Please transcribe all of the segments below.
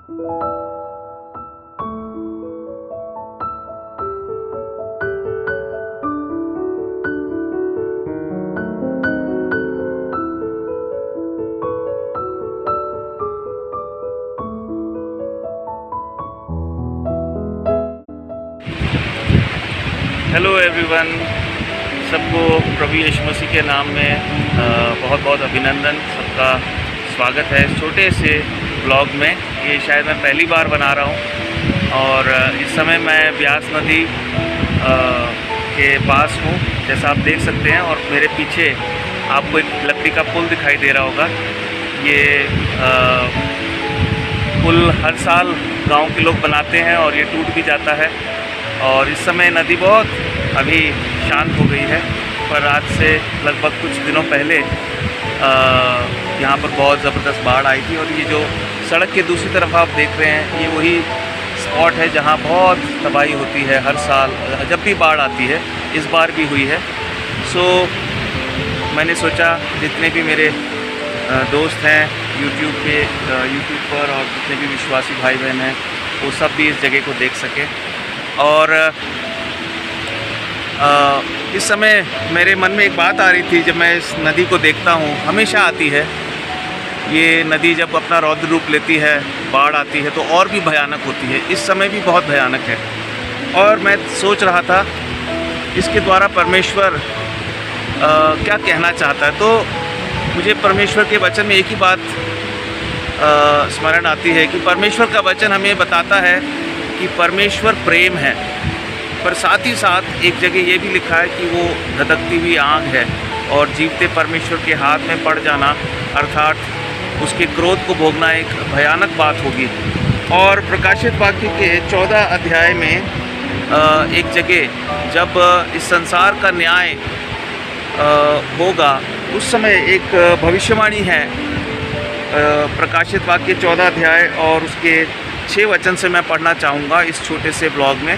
Hello everyone, सबको प्रभु यीशु मसीह के नाम में बहुत बहुत अभिनंदन। सबका स्वागत है इस छोटे से ब्लॉग में। ये शायद मैं पहली बार बना रहा हूँ और इस समय मैं ब्यास नदी के पास हूँ, जैसा आप देख सकते हैं। और मेरे पीछे आपको एक लकड़ी का पुल दिखाई दे रहा होगा। ये पुल हर साल गांव के लोग बनाते हैं और ये टूट भी जाता है। और इस समय नदी बहुत अभी शांत हो गई है, पर आज से लगभग कुछ दिनों पहले यहाँ पर बहुत ज़बरदस्त बाढ़ आई थी। और ये जो सड़क के दूसरी तरफ आप देख रहे हैं, ये वही स्पॉट है जहाँ बहुत तबाही होती है हर साल जब भी बाढ़ आती है। इस बार भी हुई है। सो मैंने सोचा जितने भी मेरे दोस्त हैं यूट्यूब पर और जितने भी विश्वासी भाई बहन हैं, वो सब भी इस जगह को देख सकें। और इस समय मेरे मन में एक बात आ रही थी, जब मैं इस नदी को देखता हूँ, हमेशा आती है ये नदी, जब अपना रौद्र रूप लेती है, बाढ़ आती है तो और भी भयानक होती है। इस समय भी बहुत भयानक है। और मैं सोच रहा था इसके द्वारा परमेश्वर क्या कहना चाहता है। तो मुझे परमेश्वर के वचन में एक ही बात स्मरण आती है कि परमेश्वर का वचन हमें बताता है कि परमेश्वर प्रेम है, पर साथ ही साथ एक जगह ये भी लिखा है कि वो धधकती हुई आग है और जीवते परमेश्वर के हाथ में पड़ जाना, अर्थात उसके क्रोध को भोगना एक भयानक बात होगी। और प्रकाशित वाक्य के 14 अध्याय में एक जगह जब इस संसार का न्याय होगा, उस समय एक भविष्यवाणी है। प्रकाशित वाक्य 14 अध्याय और उसके 6 वचन से मैं पढ़ना चाहूँगा इस छोटे से ब्लॉग में।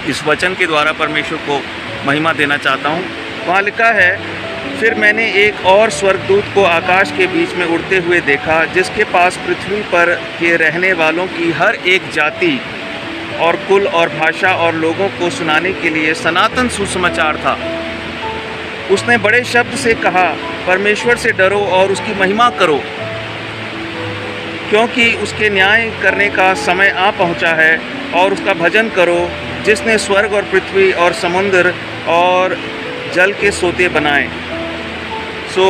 इस वचन के द्वारा परमेश्वर को महिमा देना चाहता हूँ। वहाँ लिखा है, फिर मैंने एक और स्वर्गदूत को आकाश के बीच में उड़ते हुए देखा, जिसके पास पृथ्वी पर के रहने वालों की हर एक जाति और कुल और भाषा और लोगों को सुनाने के लिए सनातन सुसमाचार था। उसने बड़े शब्द से कहा, परमेश्वर से डरो और उसकी महिमा करो, क्योंकि उसके न्याय करने का समय आ पहुंचा है। और उसका भजन करो, जिसने स्वर्ग और पृथ्वी और समुद्र और जल के सोते बनाए। सो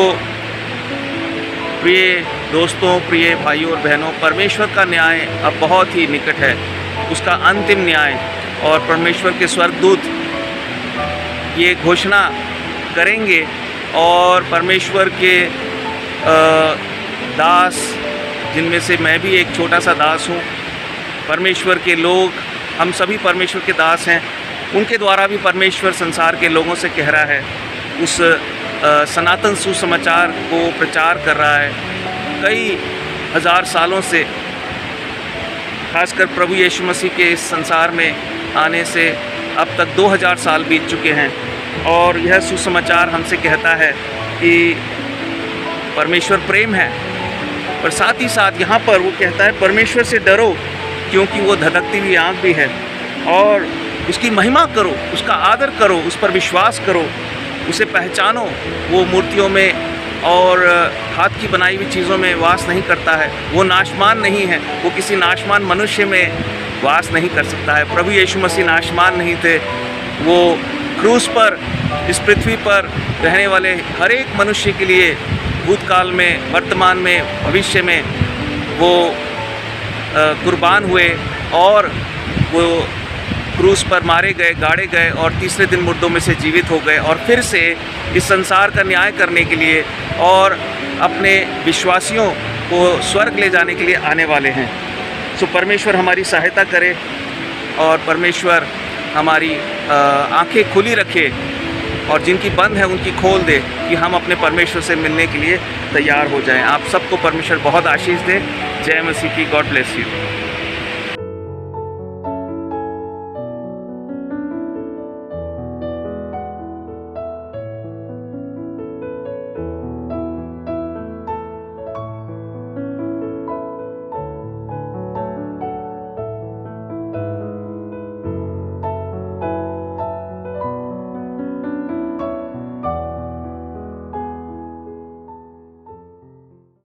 प्रिय दोस्तों, प्रिय भाइयों और बहनों, परमेश्वर का न्याय अब बहुत ही निकट है, उसका अंतिम न्याय। और परमेश्वर के स्वर्गदूत ये घोषणा करेंगे और परमेश्वर के दास, जिनमें से मैं भी एक छोटा सा दास हूँ, परमेश्वर के लोग, हम सभी परमेश्वर के दास हैं, उनके द्वारा भी परमेश्वर संसार के लोगों से कह रहा है, उस सनातन सुसमाचार को प्रचार कर रहा है। कई हज़ार सालों से, खासकर प्रभु यीशु मसीह के इस संसार में आने से अब तक 2000 साल बीत चुके हैं। और यह सुसमाचार हमसे कहता है कि परमेश्वर प्रेम है, पर साथ ही साथ यहाँ पर वो कहता है परमेश्वर से डरो, क्योंकि वो धधकती हुई आग भी है। और उसकी महिमा करो, उसका आदर करो, उस पर विश्वास करो, उसे पहचानो। वो मूर्तियों में और हाथ की बनाई हुई चीज़ों में वास नहीं करता है। वो नाशमान नहीं है, वो किसी नाशमान मनुष्य में वास नहीं कर सकता है। प्रभु यीशु मसीह नाशमान नहीं थे। वो क्रूस पर, इस पृथ्वी पर रहने वाले हर एक मनुष्य के लिए भूतकाल में, वर्तमान में, भविष्य में वो कुर्बान हुए और वो क्रूस पर मारे गए, गाड़े गए और तीसरे दिन मुर्दों में से जीवित हो गए और फिर से इस संसार का न्याय करने के लिए और अपने विश्वासियों को स्वर्ग ले जाने के लिए आने वाले हैं। सो परमेश्वर हमारी सहायता करे और परमेश्वर हमारी आंखें खुली रखे और जिनकी बंद है उनकी खोल दे कि हम अपने परमेश्वर से मिलने के लिए तैयार हो जाएं। आप सबको परमेश्वर बहुत आशीष दे। जय मसीह की। God bless you.